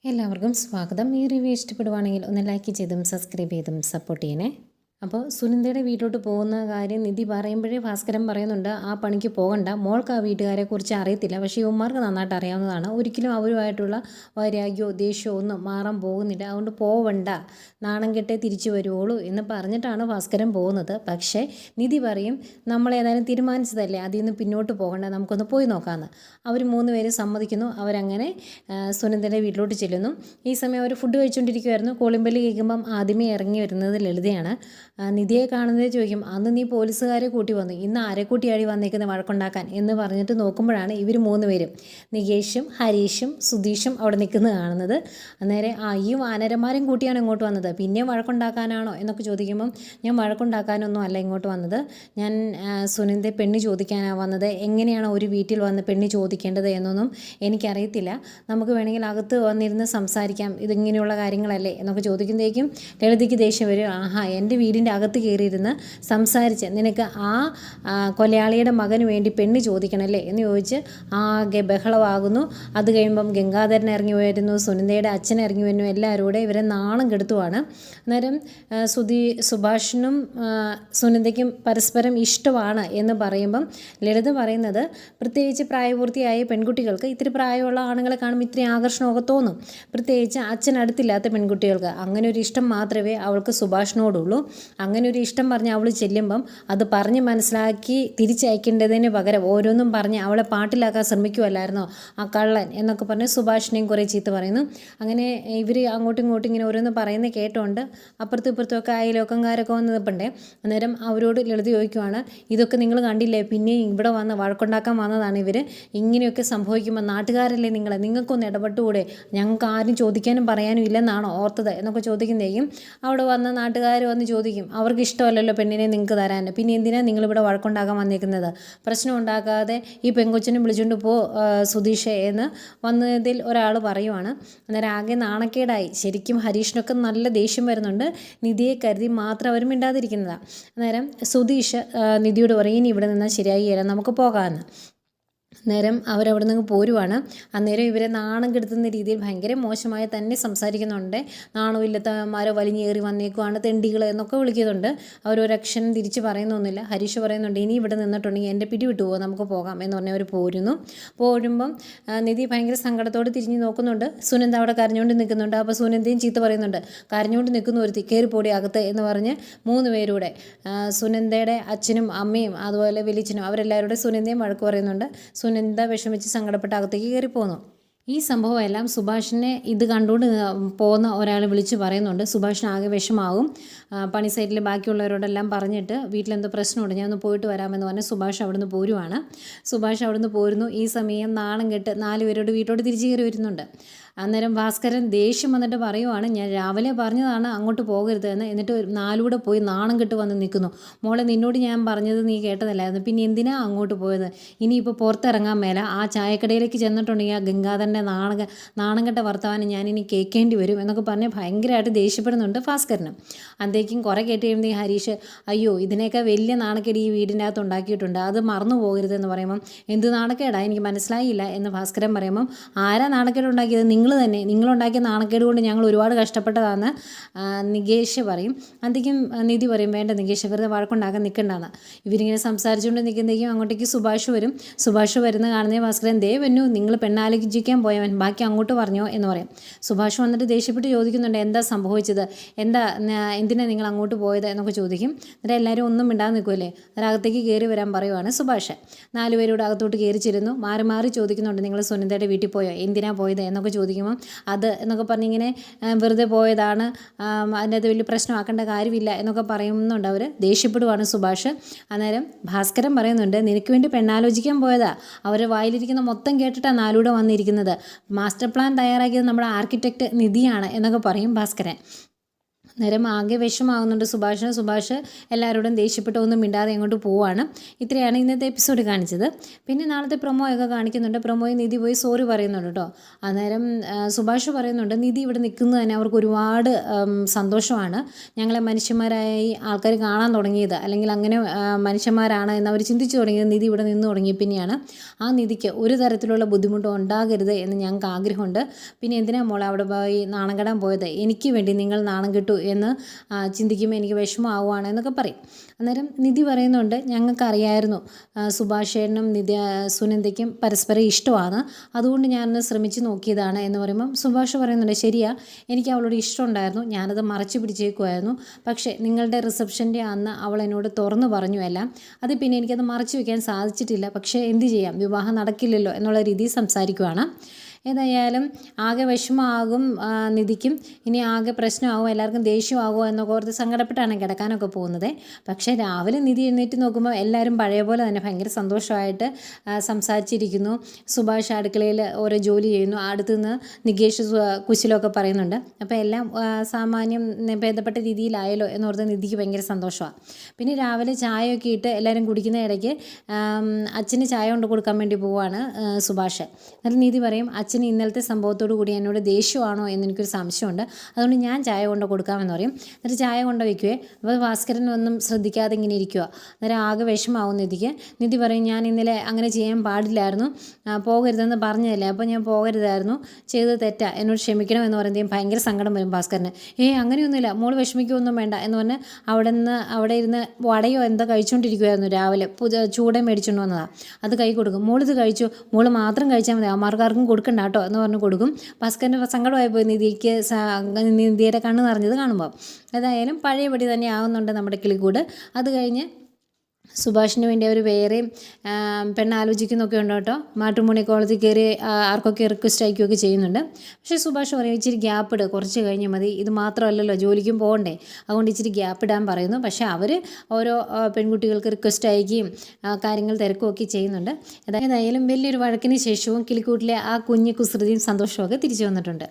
എല്ലാവർക്കും സ്വാഗതം. ഈ റിവ്യൂ ഇഷ്ടപ്പെടുവാണെങ്കിൽ ഒന്ന് ലൈക്ക് ചെയ്തും സബ്സ്ക്രൈബ് ചെയ്തും സപ്പോർട്ട് ചെയ്യണേ. അപ്പോൾ സുനന്ദയുടെ വീട്ടിലോട്ട് പോകുന്ന കാര്യം നിധി പറയുമ്പോഴേ ഭാസ്കരൻ പറയുന്നുണ്ട്, ആ പണിക്ക് പോകണ്ട, മോൾക്ക് ആ വീട്ടുകാരെക്കുറിച്ച് അറിയത്തില്ല, പക്ഷേ ഇവന്മാർക്ക് നന്നായിട്ട് അറിയാവുന്നതാണ്, ഒരിക്കലും അവരുമായിട്ടുള്ള വൈരാഗ്യമോ ദേഷ്യമോ ഒന്നും മാറാൻ പോകുന്നില്ല, അതുകൊണ്ട് പോവണ്ട, നാണം കെട്ടേ തിരിച്ചു വരുവുള്ളൂ എന്ന് പറഞ്ഞിട്ടാണ് ഭാസ്കരൻ പോകുന്നത്. പക്ഷേ നിധി പറയും, നമ്മളേതായാലും തീരുമാനിച്ചതല്ലേ, അതിൽ നിന്ന് പിന്നോട്ട് പോകണ്ട, നമുക്കൊന്ന് പോയി നോക്കാമെന്ന്. അവർ മൂന്ന് പേര് സമ്മതിക്കുന്നു. അവരങ്ങനെ സുനന്ദയുടെ വീട്ടിലോട്ട് ചെല്ലുന്നു. ഈ സമയം അവർ ഫുഡ് കഴിച്ചുകൊണ്ടിരിക്കുമായിരുന്നു. കോളിംബെല്ല് കേൾക്കുമ്പം ആദ്യമേ ഇറങ്ങി വരുന്നത് ലളിതയാണ്. നിധിയെ കാണുന്നത് ചോദിക്കും, അന്ന് നീ പോലീസുകാരെ കൂട്ടി വന്നു, ഇന്ന് ആരെ കൂട്ടിയാടി വന്നേക്കുന്നത് വഴക്കുണ്ടാക്കാൻ എന്ന് പറഞ്ഞിട്ട് നോക്കുമ്പോഴാണ് ഇവർ മൂന്ന് പേരും നികേഷും ഹരീഷും സുധീഷും അവിടെ നിൽക്കുന്നത് കാണുന്നത്. അന്നേരം ഈ വാനരന്മാരും കൂട്ടിയാണ് ഇങ്ങോട്ട് വന്നത്, പിന്നെയും വഴക്കുണ്ടാക്കാനാണോ എന്നൊക്കെ ചോദിക്കുമ്പം, ഞാൻ വഴക്കുണ്ടാക്കാനൊന്നും അല്ല ഇങ്ങോട്ട് വന്നത്, ഞാൻ സുനന്ദയെ പെണ്ണ് ചോദിക്കാനാണ് വന്നത്, എങ്ങനെയാണ് ഒരു വീട്ടിൽ വന്ന് പെണ്ണ് ചോദിക്കേണ്ടത് എന്നൊന്നും എനിക്കറിയത്തില്ല, നമുക്ക് വേണമെങ്കിൽ അകത്ത് വന്നിരുന്ന് സംസാരിക്കാം, ഇതിങ്ങനെയുള്ള കാര്യങ്ങളല്ലേ എന്നൊക്കെ ചോദിക്കുമ്പോഴേക്കും ലളിതയ്ക്ക് ദേഷ്യം വരും. ആഹാ, എൻ്റെ വീടിൻ്റെ അകത്ത് കയറിയിരുന്ന് സംസാരിച്ച് നിനക്ക് ആ കൊലയാളിയുടെ മകന് വേണ്ടി പെണ്ണ് ചോദിക്കണമല്ലേ എന്ന് ചോദിച്ച് ആകെ ബഹളമാകുന്നു. അത് കഴിയുമ്പം ഗംഗാധരൻ ഇറങ്ങി വരുന്നു, സുനന്ദയുടെ അച്ഛൻ ഇറങ്ങി വരുന്നു, എല്ലാവരും കൂടെ ഇവരെ നാണം കെടുത്തുവാണ്. അന്നേരം സുഭാഷിനും സുനന്ദയ്ക്കും പരസ്പരം ഇഷ്ടമാണ് എന്ന് പറയുമ്പം ലളിത പറയുന്നത്, പ്രത്യേകിച്ച് പ്രായപൂർത്തിയായ പെൺകുട്ടികൾക്ക് ഇത്തിരി പ്രായമുള്ള ആണുങ്ങളെ കാണുമ്പോൾ ഇത്രയും ആകർഷണമൊക്കെ തോന്നും, പ്രത്യേകിച്ച് അച്ഛനടുത്തില്ലാത്ത പെൺകുട്ടികൾക്ക്. അങ്ങനെ ഒരു ഇഷ്ടം മാത്രമേ അവൾക്ക് സുഭാഷിനോടുള്ളൂ. അങ്ങനെ ഒരു ഇഷ്ടം പറഞ്ഞ് അവൾ ചെല്ലുമ്പം അത് പറഞ്ഞ് മനസ്സിലാക്കി തിരിച്ചയക്കേണ്ടതിന് പകരം ഓരോന്നും പറഞ്ഞ് അവളെ പാട്ടിലാക്കാൻ ശ്രമിക്കുമല്ലായിരുന്നോ ആ കള്ളൻ എന്നൊക്കെ പറഞ്ഞ് സുഭാഷിനെയും കുറേ ചീത്ത പറയുന്നു. അങ്ങനെ ഇവർ അങ്ങോട്ടും ഇങ്ങോട്ടും ഇങ്ങനെ ഓരോന്ന് പറയുന്നത് കേട്ടോണ്ട് അപ്പുറത്തും ഇപ്പുറത്തുമൊക്കെ അയലോക്കംകാരൊക്കെ വന്ന് നിൽപ്പണ്ടേ. അന്നേരം അവരോട് ലളിത ചോദിക്കുവാണ്, ഇതൊക്കെ നിങ്ങൾ കണ്ടില്ലേ, പിന്നെയും ഇവിടെ വന്ന് വഴക്കുണ്ടാക്കാൻ വന്നതാണ് ഇവർ, ഇങ്ങനെയൊക്കെ സംഭവിക്കുമ്പോൾ നാട്ടുകാരല്ലേ നിങ്ങൾക്കൊന്ന് ഇടപെട്ടുകൂടെ, ഞങ്ങൾക്ക് ആരും ചോദിക്കാനും പറയാനും ഇല്ലെന്നാണോ ഓർത്തത് എന്നൊക്കെ ചോദിക്കുന്നതേക്കും അവിടെ വന്ന നാട്ടുകാർ വന്ന് ചോദിക്കും, അവർക്ക് ഇഷ്ടമല്ലല്ലോ പെണ്ണിനെ നിങ്ങൾക്ക് തരാൻ, പിന്നെ എന്തിനാണ് നിങ്ങളിവിടെ വഴക്കുണ്ടാക്കാൻ വന്നിരിക്കുന്നത്, പ്രശ്നം ഉണ്ടാക്കാതെ ഈ പെങ്കൊച്ചിനെ വിളിച്ചുകൊണ്ട് പോ സുധീഷേ എന്ന് വന്നതിൽ ഒരാൾ പറയുവാണ്. അന്നേരം ആകെ നാണക്കേടായി. ശരിക്കും ഹരീഷിനൊക്കെ നല്ല ദേഷ്യം വരുന്നുണ്ട്, നിധിയെ കരുതി മാത്രം അവർ മിണ്ടാതിരിക്കുന്നതാണ്. അന്നേരം സുധീഷ് നിധിയോട് പറയും, ഇനി ഇവിടെ നിന്നാൽ ശരിയാകില്ല, നമുക്ക് പോകാമെന്ന്. നേരം അവരവിടെ നിന്ന് പോരുവാണ്. അന്നേരം ഇവരെ നാണം കെടുത്തുന്ന രീതിയിൽ ഭയങ്കര മോശമായി തന്നെ സംസാരിക്കുന്നുണ്ട്. നാണമില്ലത്തമാരോ വലിഞ്ഞേറി വന്നേക്കുവാണ്, തെണ്ടികൾ എന്നൊക്കെ വിളിക്കുന്നുണ്ട്. അവരൊരക്ഷരം തിരിച്ച് പറയുന്നൊന്നുമില്ല. ഹരീഷ് പറയുന്നുണ്ട്, ഇനി ഇവിടെ നിന്നിട്ടുണ്ടെങ്കിൽ എൻ്റെ പിടി വിട്ടു പോകും, നമുക്ക് പോകാം എന്ന് പറഞ്ഞ് അവർ പോരുമ്പം നിധി ഭയങ്കര സങ്കടത്തോട് തിരിഞ്ഞ് നോക്കുന്നുണ്ട്. സുനന്ദ അവിടെ കരഞ്ഞുകൊണ്ട് നിൽക്കുന്നുണ്ട്. അപ്പോൾ സുനന്ദയും ചീത്ത പറയുന്നുണ്ട്, കരഞ്ഞുകൊണ്ട് നിൽക്കുന്ന ഒരുത്തി, കയറിപ്പോടി അകത്ത് എന്ന് പറഞ്ഞ് മൂന്ന് പേരൂടെ സുനന്ദയുടെ അച്ഛനും അമ്മയും അതുപോലെ വലിയച്ഛനും അവരെല്ലാവരുടെ സുനന്ദയും വഴക്ക് പറയുന്നുണ്ട്. സുനന്ദ വിഷമിച്ച് സങ്കടപ്പെട്ട് അകത്തേക്ക് കയറിപ്പോന്നു. ഈ സംഭവമെല്ലാം സുഭാഷിനെ ഇത് കണ്ടുകൊണ്ട് പോകുന്ന ഒരാൾ വിളിച്ച് പറയുന്നുണ്ട്. സുഭാഷിന് ആകെ വിഷമാവും. പണി സൈറ്റിൽ ബാക്കിയുള്ളവരോടെല്ലാം പറഞ്ഞിട്ട് വീട്ടിലെന്തോ പ്രശ്നമുണ്ട്, ഞാൻ ഒന്ന് പോയിട്ട് വരാമെന്ന് പറഞ്ഞ് സുഭാഷ് അവിടുന്ന് പോരുവാണ്. സുഭാഷ് അവിടുന്ന് പോരുന്നു. ഈ സമയം നാണം കെട്ട് 4 പേരോട് വീട്ടോട്ട് തിരിച്ചു കയറി വരുന്നുണ്ട്. അന്നേരം ഭാസ്കരൻ ദേഷ്യം വന്നിട്ട് പറയുവാണ്, ഞാൻ രാവിലെ പറഞ്ഞതാണ് അങ്ങോട്ട് പോകരുത് എന്ന്, എന്നിട്ട് 4 കൂടെ പോയി നാണം കെട്ട് വന്ന് നിൽക്കുന്നു. മോളെ, നിന്നോട് ഞാൻ പറഞ്ഞത് നീ കേട്ടതല്ലായിരുന്നു, പിന്നെ എന്തിനാ അങ്ങോട്ട് പോയത്, ഇനിയിപ്പോൾ പുറത്തിറങ്ങാൻ മേല, ആ ചായക്കടയിലേക്ക് ചെന്നിട്ടുണ്ടെങ്കിൽ ആ ഗംഗാധരൻ്റെ നാണം കെട്ട വർത്തമാനം ഞാനിനി കേൾക്കേണ്ടി വരും എന്നൊക്കെ പറഞ്ഞ് ഭയങ്കരമായിട്ട് ദേഷ്യപ്പെടുന്നുണ്ട് ഭാസ്കരനും. അന്തേക്കും കുറേ കേട്ട് കഴിയുമ്പോൾ ഹരീഷ്, അയ്യോ ഇതിനേക്കാൾ വലിയ നാണക്കേട് ഈ വീടിൻ്റെ അകത്ത് ഉണ്ടാക്കിയിട്ടുണ്ട്, അത് മറന്നു പോകരുതെന്ന് പറയുമ്പം, എന്ത് നാണക്കേടാ എനിക്ക് മനസ്സിലായില്ല എന്ന് ഭാസ്കരൻ പറയുമ്പം, ആരാ നാണക്കേട് ഉണ്ടാക്കിയത്, നിങ്ങളുണ്ടാക്കിയ നാണക്കേട് കൊണ്ട് ഞങ്ങൾ ഒരുപാട് കഷ്ടപ്പെട്ടതാണെന്ന് നികേഷ് പറയും. അന്തേക്കും നിധി പറയും, വേണ്ട നികേഷ്, വെറുതെ വഴക്കുണ്ടാക്കാൻ നിൽക്കണ്ടെന്ന്. ഇവരിങ്ങനെ സംസാരിച്ചുകൊണ്ട് നിൽക്കുന്നതേക്കും അങ്ങോട്ടേക്ക് സുഭാഷ് വരും. സുഭാഷ് വരുന്ന കാണുന്നേ ഭാസ്കരൻ, ദേ വന്നു, നിങ്ങൾ പെണ്ണാലോചിക്കാൻ പോയവൻ, ബാക്കി അങ്ങോട്ട് പറഞ്ഞോ എന്ന് പറയും. സുഭാഷ് വന്നിട്ട് ദേഷ്യപ്പെട്ട് ചോദിക്കുന്നുണ്ട്, എന്താ സംഭവിച്ചത്, എന്തിനാണ് നിങ്ങൾ അങ്ങോട്ട് പോയത് എന്നൊക്കെ ചോദിക്കും. എന്നിട്ട് എല്ലാവരും ഒന്നും മിണ്ടാതെ നിൽക്കുമല്ലേ, അതിനകത്തേക്ക് കയറി വരാൻ പറയുവാണ് സുഭാഷ്. 4 പേരോട് അകത്തോട്ട് കയറി ചെല്ലുന്നു. മാറി മാറി ചോദിക്കുന്നുണ്ട്, നിങ്ങൾ സുനന്ദയുടെ വീട്ടിൽ പോയോ, എന്തിനാ പോയത് എന്നൊക്കെ ചോദിക്കുമ്പം, അത് എന്നൊക്കെ പറഞ്ഞിങ്ങനെ വെറുതെ പോയതാണ്, അതിൻ്റെ അത് വലിയ പ്രശ്നമാക്കേണ്ട കാര്യമില്ല എന്നൊക്കെ പറയുന്നുണ്ട്. അവർ ദേഷ്യപ്പെടുവാണ് സുഭാഷ്. അന്നേരം ഭാസ്കരൻ പറയുന്നുണ്ട്, നിനക്ക് വേണ്ടി പെണ്ണാലോചിക്കാൻ പോയതാ, അവർ വായിലിരിക്കുന്ന മൊത്തം കേട്ടിട്ടാണ് 4 കൂടെ വന്നിരിക്കുന്നത്, മാസ്റ്റർ പ്ലാൻ തയ്യാറാക്കിയത് നമ്മുടെ ആർക്കിടെക്റ്റ് നിധിയാണ് എന്നൊക്കെ പറയും ഭാസ്കരൻ. നേരം ആകെ വിഷമാകുന്നുണ്ട് സുഭാഷ് എല്ലാവരോടും ദേഷ്യപ്പെട്ട് ഒന്നും മിണ്ടാതെ അങ്ങോട്ട് പോവാണ്. ഇത്രയാണ് ഇന്നത്തെ എപ്പിസോഡ് കാണിച്ചത്. പിന്നെ നാളത്തെ പ്രൊമോ ഒക്കെ കാണിക്കുന്നുണ്ട്. പ്രൊമോയിൽ നിധി പോയി സോറി പറയുന്നുണ്ട് കേട്ടോ. അന്നേരം സുഭാഷ് പറയുന്നുണ്ട് നിധി ഇവിടെ നിൽക്കുന്നത് തന്നെ അവർക്ക് ഒരുപാട് സന്തോഷമാണ്. ഞങ്ങളെ മനുഷ്യന്മാരായി ആൾക്കാർ കാണാൻ തുടങ്ങിയത്, അല്ലെങ്കിൽ അങ്ങനെ മനുഷ്യന്മാരാണ് എന്ന് അവർ ചിന്തിച്ചു തുടങ്ങിയത് നിധി ഇവിടെ നിന്ന് തുടങ്ങി പിന്നെയാണ്. ആ നിധിക്ക് ഒരു തരത്തിലുള്ള ബുദ്ധിമുട്ടും ഉണ്ടാകരുത് എന്ന് ഞങ്ങൾക്ക് ആഗ്രഹമുണ്ട്. പിന്നെ എന്തിനാ മോളെ അവിടെ പോയി നാണം കെടാൻ പോയത്? എനിക്ക് വേണ്ടി നിങ്ങൾ നാണം കെട്ടു എന്ന് ചിന്തിക്കുമ്പോൾ എനിക്ക് വിഷമമാവുകയാണ് എന്നൊക്കെ പറയും. അന്നേരം നിധി പറയുന്നുണ്ട് ഞങ്ങൾക്കറിയായിരുന്നു സുഭാഷേട്ടനും സുനന്ദയ്ക്കും പരസ്പരം ഇഷ്ടമാണ്, അതുകൊണ്ട് ഞാനൊന്ന് ശ്രമിച്ച് നോക്കിയതാണ് എന്ന് പറയുമ്പം സുഭാഷ് പറയുന്നുണ്ട് ശരിയാ, എനിക്ക് അവളോട് ഇഷ്ടമുണ്ടായിരുന്നു, ഞാനത് മറച്ചു പിടിച്ചേക്കുമായിരുന്നു. പക്ഷേ നിങ്ങളുടെ റിസപ്ഷൻ്റെ അന്ന് അവൾ എന്നോട് തുറന്നു പറഞ്ഞു എല്ലാം. അത് പിന്നെ എനിക്കത് മറച്ചു വയ്ക്കാൻ സാധിച്ചിട്ടില്ല. പക്ഷേ എന്ത് ചെയ്യാം, വിവാഹം നടക്കില്ലല്ലോ എന്നുള്ള രീതിയിൽ സംസാരിക്കുവാണ്. ഏതായാലും ആകെ വിഷമമാകും നിധിക്കും, ഇനി ആകെ പ്രശ്നമാകും, എല്ലാവർക്കും ദേഷ്യമാകുമോ എന്നൊക്കെ ഓർത്ത് സങ്കടപ്പെട്ടാണ് കിടക്കാനൊക്കെ പോകുന്നത്. പക്ഷേ രാവിലെ നിധി എഴുന്നേറ്റ് നോക്കുമ്പോൾ എല്ലാവരും പഴയ പോലെ തന്നെ ഭയങ്കര സന്തോഷമായിട്ട് സംസാരിച്ചിരിക്കുന്നു. സുഭാഷ് അടുക്കളയിൽ ഓരോ ജോലി ചെയ്യുന്നു, അടുത്തുനിന്ന് നികേഷ് കുശലമൊക്കെ പറയുന്നുണ്ട്. അപ്പോൾ എല്ലാം സാമാന്യം ഭേദപ്പെട്ട രീതിയിലായല്ലോ എന്നോർത്ത് നിധിക്ക് ഭയങ്കര സന്തോഷമാണ്. പിന്നെ രാവിലെ ചായയൊക്കെ ഇട്ട് എല്ലാവരും കുടിക്കുന്ന ഇടയ്ക്ക് അച്ഛന് ചായ കൊണ്ട് കൊടുക്കാൻ വേണ്ടി പോവുകയാണ് സുഭാഷ്. എന്നിട്ട് നിധി പറയും അച്ഛന് ഇന്നലത്തെ സംഭവത്തോടു കൂടി എന്നോട് ദേഷ്യമാണോ എന്നെനിക്കൊരു സംശയമുണ്ട്, അതുകൊണ്ട് ഞാൻ ചായ കൊണ്ട് കൊടുക്കാമെന്ന് പറയും. എന്നിട്ട് ചായ കൊണ്ട് വയ്ക്കുവേ. അപ്പോൾ ഭാസ്കരൻ ഒന്നും ശ്രദ്ധിക്കാതെ ഇങ്ങനെ ഇരിക്കുക. അന്നേരം ആകെ വിഷമാവും നിധിക്ക്. നിധി പറയും ഞാൻ ഇന്നലെ അങ്ങനെ ചെയ്യാൻ പാടില്ലായിരുന്നു, പോകരുതെന്ന് പറഞ്ഞതല്ലേ, അപ്പോൾ ഞാൻ പോകരുതായിരുന്നു, ചെയ്തത് തെറ്റാ, എന്നോട് ക്ഷമിക്കണം എന്ന് പറയുമ്പോഴത്തേക്കും ഭയങ്കര സങ്കടം വരും ഭാസ്കരന്. അങ്ങനെയൊന്നുമില്ല മോൾ വിഷമിക്കുകയൊന്നും വേണ്ട എന്ന് പറഞ്ഞ് അവിടെ ഇരുന്ന് വടയോ എന്തോ കഴിച്ചുകൊണ്ടിരിക്കുമായിരുന്നു. രാവിലെ ചൂട മേടിച്ചുകൊണ്ട് വന്നതാണ്. അത് കൈ കൊടുക്കും. മോളിത് കഴിച്ചു, മോള് മാത്രം കഴിച്ചാൽ മതി, അമ്മാർക്കാർക്കും കൊടുക്കണ്ട കേട്ടോ എന്ന് പറഞ്ഞ് കൊടുക്കും. ഭാസ്കരൻ്റെ സങ്കടമായി പോയി നിധിയുടെ കണ്ണ് നിറഞ്ഞത് കാണുമ്പോൾ. ഏതായാലും പഴയപടി തന്നെ ആവുന്നുണ്ട് നമ്മുടെ കിളിക്കൂട്. അത് കഴിഞ്ഞ് സുഭാഷിന് വേണ്ടി അവർ വേറെയും പെണ്ണാലോചിക്കുന്നൊക്കെ ഉണ്ട് കേട്ടോ. മാട്രിമോണി കോളേജിൽ കയറി ആർക്കൊക്കെ റിക്വസ്റ്റ് അയക്കുകയൊക്കെ ചെയ്യുന്നുണ്ട്. പക്ഷേ സുഭാഷ് പറയും ഇച്ചിരി ഗ്യാപ്പ് ഇട്, കുറച്ച് കഴിഞ്ഞാൽ മതി, ഇത് മാത്രമല്ലല്ലോ ജോലിക്കും പോകണ്ടേ, അതുകൊണ്ട് ഇച്ചിരി ഗ്യാപ്പ് ഇടാൻ പറയുന്നു. പക്ഷേ അവർ ഓരോ പെൺകുട്ടികൾക്ക് റിക്വസ്റ്റ് അയക്കുകയും കാര്യങ്ങൾ തിരക്കുകയൊക്കെ ചെയ്യുന്നുണ്ട്. ഏതായാലും വലിയൊരു വഴക്കിന് ശേഷവും കിളിക്കൂട്ടിലെ ആ കുഞ്ഞു കുസൃതിയും സന്തോഷമൊക്കെ തിരിച്ചു വന്നിട്ടുണ്ട്.